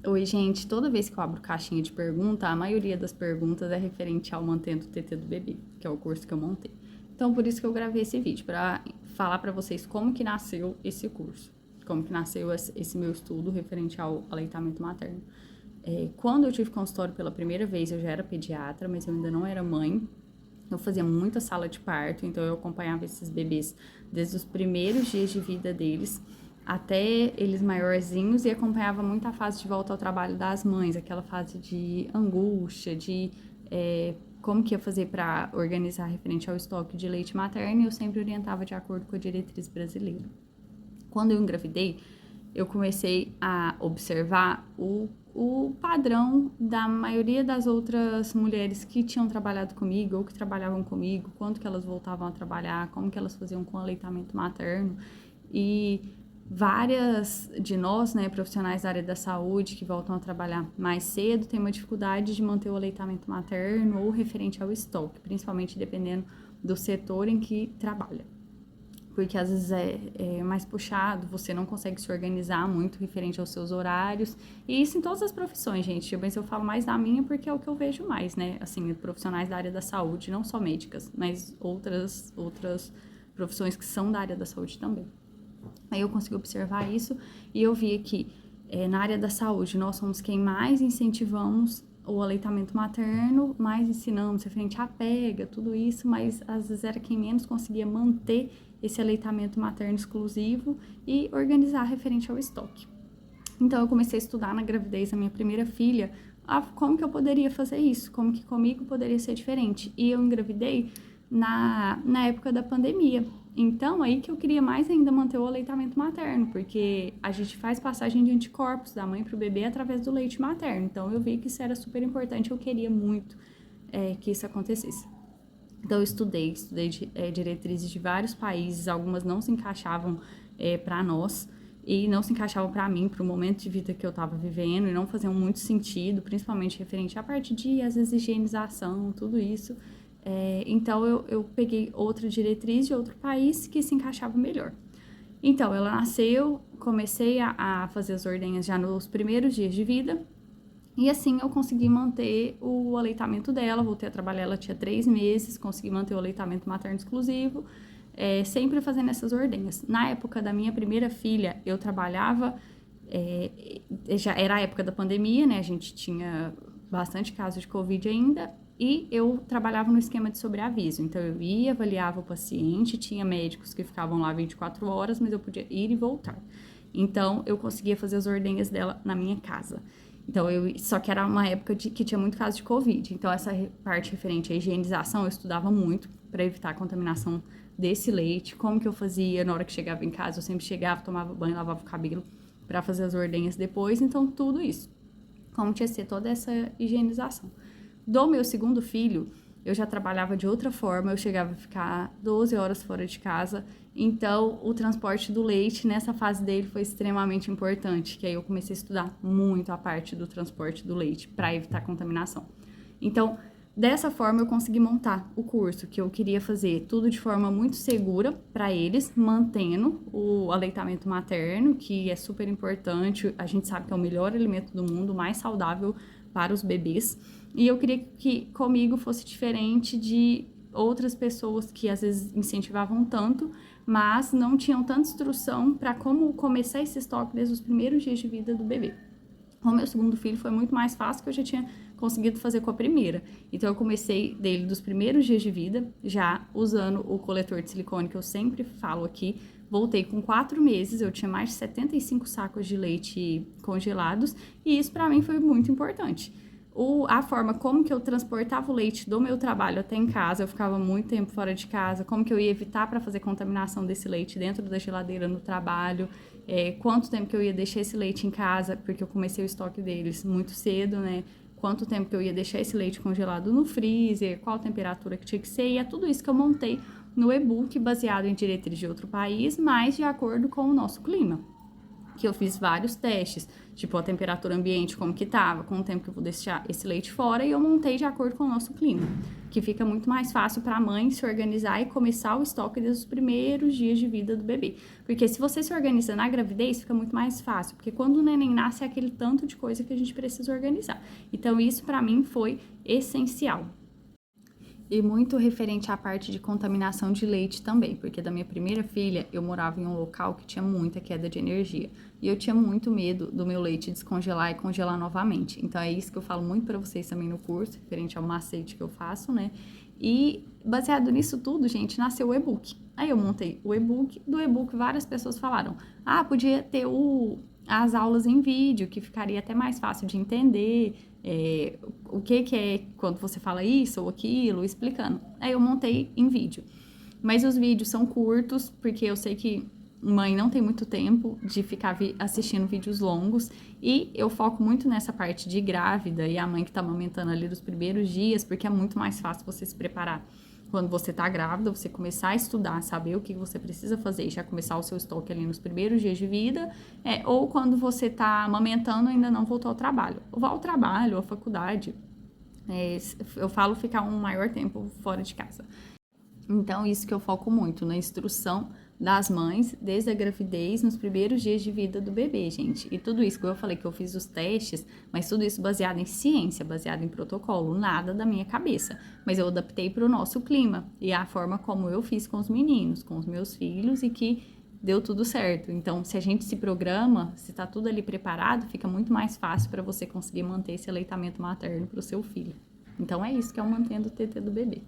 Oi, gente, toda vez que eu abro caixinha de pergunta, a maioria das perguntas é referente ao Mantendo o TT do Bebê, que é o curso que eu montei. Então, por isso que eu gravei esse vídeo, para falar para vocês como que nasceu esse curso, como que nasceu esse meu estudo referente ao aleitamento materno. Quando eu tive consultório pela primeira vez, eu já era pediatra, mas eu ainda não era mãe. Eu fazia muita sala de parto, então eu acompanhava esses bebês desde os primeiros dias de vida deles até eles maiorzinhos e acompanhava muito a fase de volta ao trabalho das mães, aquela fase de angústia, de como que ia fazer para organizar referente ao estoque de leite materno, e eu sempre orientava de acordo com a diretriz brasileira. Quando eu engravidei, eu comecei a observar o padrão da maioria das outras mulheres que tinham trabalhado comigo ou que trabalhavam comigo, quanto que elas voltavam a trabalhar, como que elas faziam com o aleitamento materno. E várias de nós, né, profissionais da área da saúde que voltam a trabalhar mais cedo, têm uma dificuldade de manter o aleitamento materno ou referente ao estoque, principalmente dependendo do setor em que trabalha. Porque às vezes é mais puxado, você não consegue se organizar muito referente aos seus horários. E isso em todas as profissões, gente. Mas eu falo mais da minha porque é o que eu vejo mais, né? Assim, profissionais da área da saúde, não só médicas, mas outras profissões que são da área da saúde também. Aí eu consegui observar isso e eu vi que na área da saúde nós somos quem mais incentivamos o aleitamento materno, mais ensinamos referente à pega, tudo isso, mas às vezes era quem menos conseguia manter esse aleitamento materno exclusivo e organizar referente ao estoque. Então eu comecei a estudar na gravidez da minha primeira filha, como que eu poderia fazer isso, como que comigo poderia ser diferente. E eu engravidei na época da pandemia. Então, aí que eu queria mais ainda manter o aleitamento materno, porque a gente faz passagem de anticorpos da mãe para o bebê através do leite materno. Então, eu vi que isso era super importante, eu queria muito que isso acontecesse. Então, eu estudei diretrizes de vários países, algumas não se encaixavam para nós e não se encaixavam para mim, para o momento de vida que eu estava vivendo, e não faziam muito sentido, principalmente referente à parte de, às vezes, higienização, tudo isso. Então, eu peguei outra diretriz de outro país que se encaixava melhor. Então, ela nasceu, comecei a fazer as ordenhas já nos primeiros dias de vida, e assim eu consegui manter o aleitamento dela, voltei a trabalhar, ela tinha 3 meses, consegui manter o aleitamento materno exclusivo, sempre fazendo essas ordenhas. Na época da minha primeira filha, eu trabalhava, já era a época da pandemia, né, a gente tinha bastante casos de Covid ainda, e eu trabalhava no esquema de sobreaviso, então eu ia, avaliava o paciente, tinha médicos que ficavam lá 24 horas, mas eu podia ir e voltar. Então, eu conseguia fazer as ordenhas dela na minha casa. Então, só que era uma época que tinha muito caso de Covid. Então, essa parte referente à higienização, eu estudava muito para evitar a contaminação desse leite. Como que eu fazia na hora que chegava em casa? Eu sempre chegava, tomava banho, lavava o cabelo para fazer as ordenhas depois. Então, tudo isso. Como tinha que ser toda essa higienização. Do meu segundo filho, eu já trabalhava de outra forma, eu chegava a ficar 12 horas fora de casa, então o transporte do leite nessa fase dele foi extremamente importante, que aí eu comecei a estudar muito a parte do transporte do leite para evitar contaminação. Então, dessa forma eu consegui montar o curso que eu queria fazer, tudo de forma muito segura para eles, mantendo o aleitamento materno, que é super importante, a gente sabe que é o melhor alimento do mundo, o mais saudável para os bebês. E eu queria que comigo fosse diferente de outras pessoas que às vezes incentivavam tanto, mas não tinham tanta instrução para como começar esse estoque desde os primeiros dias de vida do bebê. Com o meu segundo filho foi muito mais fácil, que eu já tinha conseguido fazer com a primeira. Então eu comecei dele dos primeiros dias de vida, já usando o coletor de silicone que eu sempre falo aqui. Voltei com 4 meses, eu tinha mais de 75 sacos de leite congelados, e isso para mim foi muito importante. A forma como que eu transportava o leite do meu trabalho até em casa, eu ficava muito tempo fora de casa, como que eu ia evitar para fazer contaminação desse leite dentro da geladeira no trabalho, quanto tempo que eu ia deixar esse leite em casa, porque eu comecei o estoque deles muito cedo, né? Quanto tempo que eu ia deixar esse leite congelado no freezer, qual temperatura que tinha que ser, e é tudo isso que eu montei no e-book baseado em diretrizes de outro país, mas de acordo com o nosso clima. que eu fiz vários testes, tipo a temperatura ambiente, como que tava, com o tempo que eu vou deixar esse leite fora, e eu montei de acordo com o nosso clima, que fica muito mais fácil para a mãe se organizar e começar o estoque desde os primeiros dias de vida do bebê. Porque se você se organiza na gravidez, fica muito mais fácil, porque quando o neném nasce é aquele tanto de coisa que a gente precisa organizar. Então isso para mim foi essencial. E muito referente à parte de contaminação de leite também, porque da minha primeira filha eu morava em um local que tinha muita queda de energia. E eu tinha muito medo do meu leite descongelar e congelar novamente. Então é isso que eu falo muito para vocês também no curso, referente ao macete que eu faço, né? E baseado nisso tudo, gente, nasceu o e-book. Aí eu montei o e-book, do e-book várias pessoas falaram: "Ah, podia ter as aulas em vídeo, que ficaria até mais fácil de entender, o que é quando você fala isso ou aquilo, explicando." Aí eu montei em vídeo. Mas os vídeos são curtos, porque eu sei que mãe não tem muito tempo de ficar assistindo vídeos longos, e eu foco muito nessa parte de grávida e a mãe que tá amamentando ali nos primeiros dias, porque é muito mais fácil você se preparar quando você tá grávida, você começar a estudar, saber o que você precisa fazer e já começar o seu estoque ali nos primeiros dias de vida, ou quando você tá amamentando e ainda não voltou ao trabalho. Ou ao trabalho, ou à faculdade, eu falo ficar um maior tempo fora de casa. Então, isso que eu foco muito, na instrução das mães, desde a gravidez, nos primeiros dias de vida do bebê, gente. E tudo isso, como eu falei que eu fiz os testes, mas tudo isso baseado em ciência, baseado em protocolo, nada da minha cabeça. Mas eu adaptei para o nosso clima e a forma como eu fiz com os meninos, com os meus filhos, e que deu tudo certo. Então, se a gente se programa, se tá tudo ali preparado, fica muito mais fácil para você conseguir manter esse aleitamento materno para o seu filho. Então, é isso que é o Mantendo o TT do Bebê.